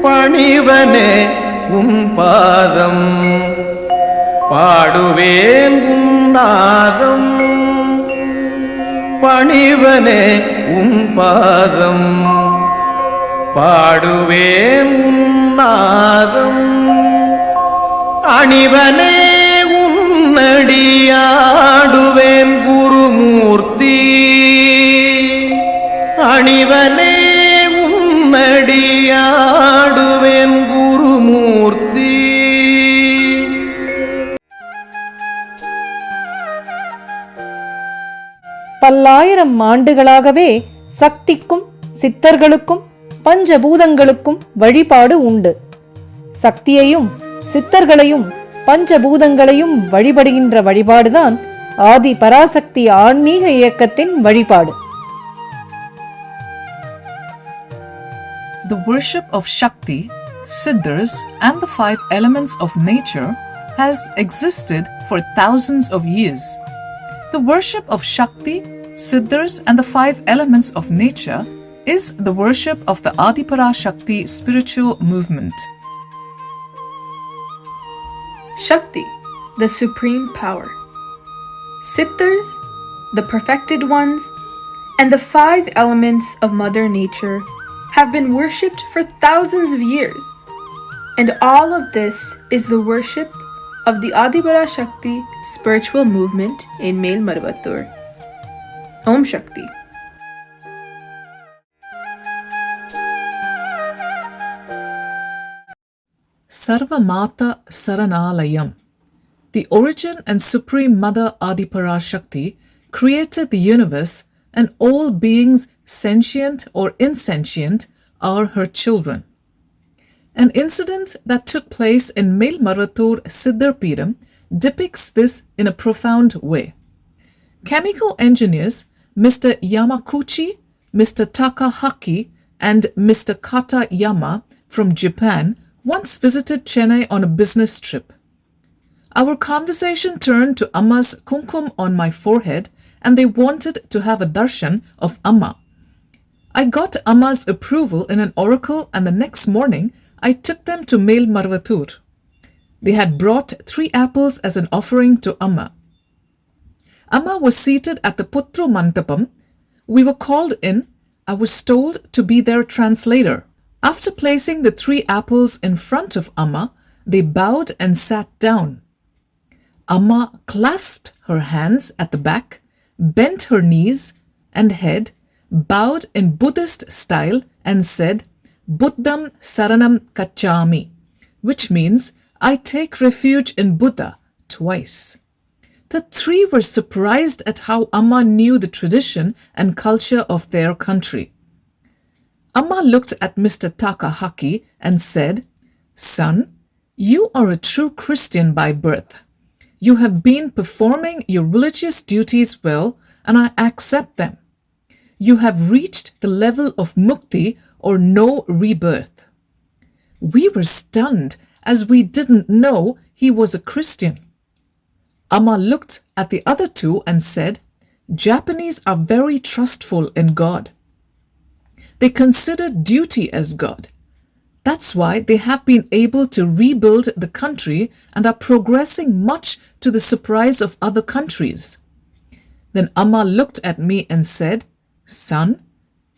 பணிவனே உன் பாதம் பாடுவேன் உன்னாதம் பணிவனே உன் பாதம் பாடுவேன் உன்னாதம் அணிவனே உன்னடியாடுவேன் குருமூர்த்தி அணிவனே உன்னடியாடுவேன் குருமூர்த்தி. பல்லாயிரம் ஆண்டுகளாகவே சக்திக்கும் சித்தர்களுக்கும் பஞ்சபூதங்களுக்கும் வழிபாடு உண்டு. சக்தியையும் சித்தர்களையும் பஞ்சபூதங்களையும் வழிபடுகின்ற வழிபாடுதான் ஆதி பராசக்தி ஆன்மீக இயக்கத்தின் வழிபாடு. The worship of Shakti, Siddhars and the 5 elements of nature has existed for thousands of years. The worship of Shakti, Siddhars and the 5 elements of nature is the worship of the Adhiparasakthi Spiritual Movement. Sakthi the Supreme Power. Siddhars, the Perfected Ones, and the 5 elements of Mother Nature have been worshipped for thousands of years, and all of this is the worship of the Adhiparasakthi Spiritual Movement in Melmaruvathur. Om Shakti. Sarvamata Saranalayam. The origin and Supreme Mother Adhiparasakthi created the universe, and all beings, sentient or insentient, are her children. An incident that took place in Melmaruvathur Siddharpeetham depicts this in a profound way. Chemical engineers Mr. Yamaguchi, Mr. Takahaki, and Mr. Katayama from Japan once visited Chennai on a business trip. Our conversation turned to Amma's kumkum on my forehead, and they wanted to have a darshan of Amma. I got Amma's approval in an oracle, and the next morning I took them to Melmaruvathur. They had brought 3 apples as an offering to Amma. Amma was seated at the Putru Mantapam. We were called in. I was told to be their translator. After placing the 3 apples in front of Amma, they bowed and sat down. Amma clasped her hands at the back, bent her knees and head, bowed in Buddhist style and said, Buddham Saranam Kachami, which means, I take refuge in Buddha, twice. The 3 were surprised at how Amma knew the tradition and culture of their country. Amma looked at Mr. Takahaki and said, Son, you are a true Christian by birth. You have been performing your religious duties well, and I accept them. You have reached the level of mukti or no rebirth. We were stunned as we didn't know he was a Christian. Amma looked at the other 2 and said, Japanese are very trustful in God. They consider duty as God. That's why they have been able to rebuild the country and are progressing much to the surprise of other countries. Then Amma looked at me and said, Son,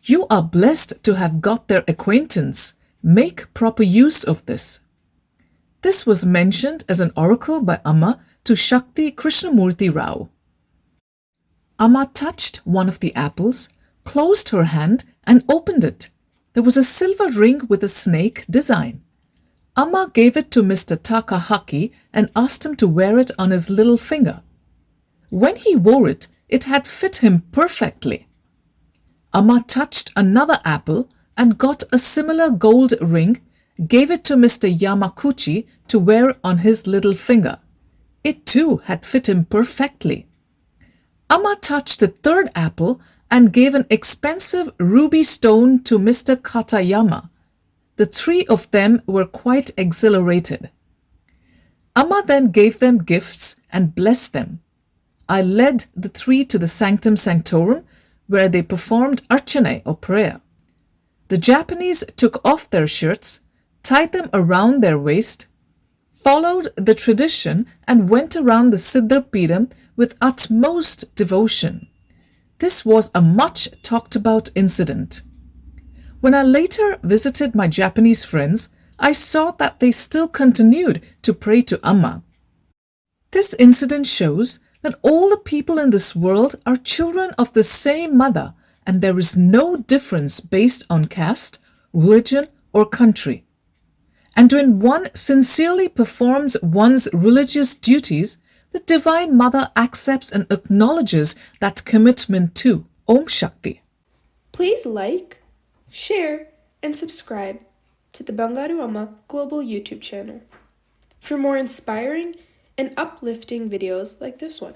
you are blessed to have got their acquaintance. Make proper use of this. This was mentioned as an oracle by Amma to Shakti Krishnamurti Rao. Amma touched one of the apples, closed her hand and opened it. There was a silver ring with a snake design. Amma gave it to Mr. Takahaki and asked him to wear it on his little finger. When he wore it, it had fit him perfectly. Amma touched another apple and got a similar gold ring, gave it to Mr. Yamaguchi to wear on his little finger. It too had fit him perfectly. Amma touched the 3rd apple and gave an expensive ruby stone to Mr. Katayama. The 3 of them were quite exhilarated. Amma then gave them gifts and blessed them. I led the 3 to the Sanctum Sanctorum, where they performed archana or prayer. The Japanese took off their shirts, tied them around their waist, followed the tradition and went around the Siddhar Peetham with utmost devotion. This was a much talked about incident. When I later visited my Japanese friends, I saw that they still continued to pray to Amma. This incident shows that all the people in this world are children of the same mother, and there is no difference based on caste, religion, or country. And when one sincerely performs one's religious duties, the Divine Mother accepts and acknowledges that commitment too. Om Shakti. Please like, share, and subscribe to the BangaruAmmaGlobal YouTube channel for more inspiring and uplifting videos like this one.